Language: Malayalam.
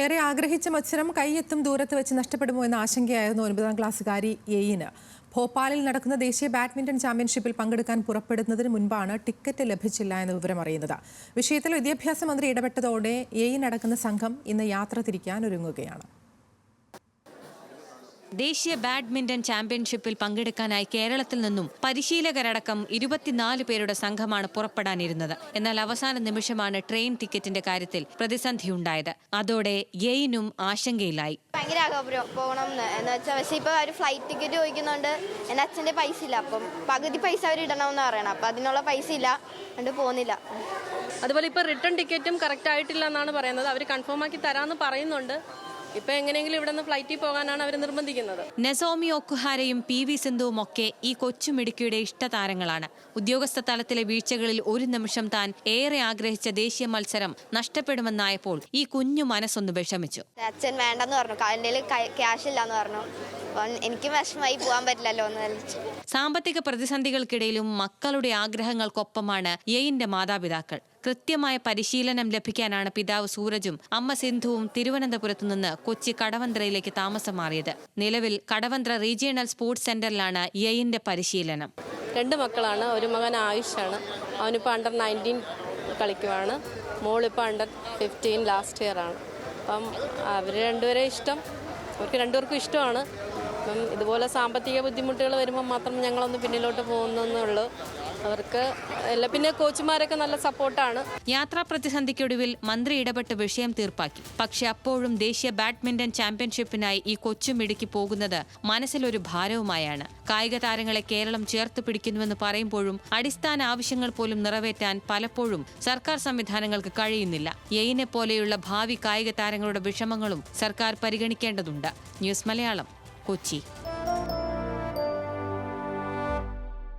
ഏറെ ആഗ്രഹിച്ച മത്സരം കൈയെത്തും ദൂരത്ത് വെച്ച് നഷ്ടപ്പെടുമോ എന്ന ആശങ്കയായിരുന്നു 9ാം ക്ലാസ്സുകാരി എയിന്. ഭോപ്പാലിൽ നടക്കുന്ന ദേശീയ ബാഡ്മിന്റൺ ചാമ്പ്യൻഷിപ്പിൽ പങ്കെടുക്കാൻ പുറപ്പെടുന്നതിന് മുൻപാണ് ടിക്കറ്റ് ലഭിച്ചില്ല എന്ന വിവരം അറിയുന്നത്. വിഷയത്തിൽ വിദ്യാഭ്യാസ മന്ത്രി ഇടപെട്ടതോടെ എയിനടക്കുന്ന സംഘം ഇന്ന് യാത്ര തിരിക്കാൻ ഒരുങ്ങുകയാണ്. ദേശീയ ബാഡ്മിന്റൺ ചാമ്പ്യൻഷിപ്പിൽ പങ്കെടുക്കാനായി കേരളത്തിൽ നിന്നും പരിശീലകരടക്കം 24 പേരുടെ സംഘമാണ് പുറപ്പെടാനിരുന്നത്. എന്നാൽ അവസാന നിമിഷമാണ് ട്രെയിൻ ടിക്കറ്റിന്റെ കാര്യത്തിൽ പ്രതിസന്ധിയുണ്ടായത്. അതോടെ എയിനും ആശങ്കയിലായി. ഭയങ്കര ആഗ്രഹം പോകണം എന്ന് വെച്ചാൽ, പക്ഷേ ഇപ്പോൾ അവർ ഫ്ലൈറ്റ് ടിക്കറ്റ് ചോദിക്കുന്നുണ്ട്. എൻ്റെ അച്ഛൻ്റെ പൈസ ഇല്ല, അപ്പം പകുതി പൈസ അവർ ഇടണമെന്ന് പറയണം. അപ്പം അതിനുള്ള പൈസ ഇല്ല, അതുകൊണ്ട് പോകുന്നില്ല. അതുപോലെ ഇപ്പോൾ റിട്ടേൺ ടിക്കറ്റും കറക്റ്റ് ആയിട്ടില്ല എന്നാണ് പറയുന്നത്. അവർ കൺഫേം ആക്കി തരാമെന്ന് പറയുന്നുണ്ട്. ഇപ്പൊ എങ്ങനെയെങ്കിലും ഇവിടെ നിന്ന് ഫ്ലൈറ്റിൽ പോകാനാണ് അവർ നിർബന്ധിക്കുന്നത്. നസോമി ഒക്കുഹാരയും PV സിന്ധുവും ഒക്കെ ഈ കൊച്ചുമിടുക്കിയുടെ ഇഷ്ടതാരങ്ങളാണ്. ഉദ്യോഗസ്ഥ തലത്തിലെ വീഴ്ചകളിൽ ഒരു നിമിഷം താൻ ഏറെ ആഗ്രഹിച്ച ദേശീയ മത്സരം നഷ്ടപ്പെടുമെന്നായപ്പോൾ ഈ കുഞ്ഞു മനസ്സൊന്ന് വിഷമിച്ചു. അച്ഛൻ വേണ്ടെന്ന് പറഞ്ഞു, എൻ്റെ ക്യാഷ് ഇല്ലാന്ന് പറഞ്ഞു. എനിക്ക് വിഷമമായി പോകാൻ പറ്റില്ലല്ലോ എന്ന് വലിച്ചു. സാമ്പത്തിക പ്രതിസന്ധികൾക്കിടയിലും മക്കളുടെ ആഗ്രഹങ്ങൾക്കൊപ്പമാണ് എയിന്റെ മാതാപിതാക്കൾ. കൃത്യമായ പരിശീലനം ലഭിക്കാനാണ് പിതാവ് സൂരജും അമ്മ സിന്ധുവും തിരുവനന്തപുരത്തു നിന്ന് കൊച്ചി കടവന്ത്രയിലേക്ക് താമസം മാറിയത്. നിലവിൽ കടവന്ത്ര റീജിയണൽ സ്പോർട്സ് സെന്ററിലാണ് എയിന്റെ പരിശീലനം. 2 മക്കളാണ്. ഒരു മകൻ ആയുഷാണ്, അവനിപ്പോൾ അണ്ടർ 19 കളിക്കുവാണ്. മോളിപ്പോൾ അണ്ടർ 15 ലാസ്റ്റ് ഇയർ ആണ്. അപ്പം അവർ രണ്ടുപേരെ ഇഷ്ടം, അവർക്ക് രണ്ടുപേർക്കും ഇഷ്ടമാണ്. അപ്പം ഇതുപോലെ സാമ്പത്തിക ബുദ്ധിമുട്ടുകൾ വരുമ്പോൾ മാത്രം ഞങ്ങളൊന്ന് പിന്നിലോട്ട് പോകുന്നുള്ളൂ. അവർക്ക് പിന്നെ കോച്ചുമാരൊക്കെ നല്ല സപ്പോർട്ടാണ്. യാത്രാ പ്രതിസന്ധിക്കൊടുവിൽ മന്ത്രി ഇടപെട്ട് വിഷയം തീർപ്പാക്കി. പക്ഷെ അപ്പോഴും ദേശീയ ബാഡ്മിന്റൺ ചാമ്പ്യൻഷിപ്പിനായി ഈ കൊച്ചുമിടുക്കി പോകുന്നത് മനസ്സിലൊരു ഭാരവുമായാണ്. കായിക താരങ്ങളെ കേരളം ചേർത്ത് പിടിക്കുന്നുവെന്ന് പറയുമ്പോഴും അടിസ്ഥാന ആവശ്യങ്ങൾ പോലും നിറവേറ്റാൻ പലപ്പോഴും സർക്കാർ സംവിധാനങ്ങൾക്ക് കഴിയുന്നില്ല. എയിനെ പോലെയുള്ള ഭാവി കായിക താരങ്ങളുടെ വിഷമങ്ങളും സർക്കാർ പരിഗണിക്കേണ്ടതുണ്ട്. ന്യൂസ് മലയാളം, കൊച്ചി.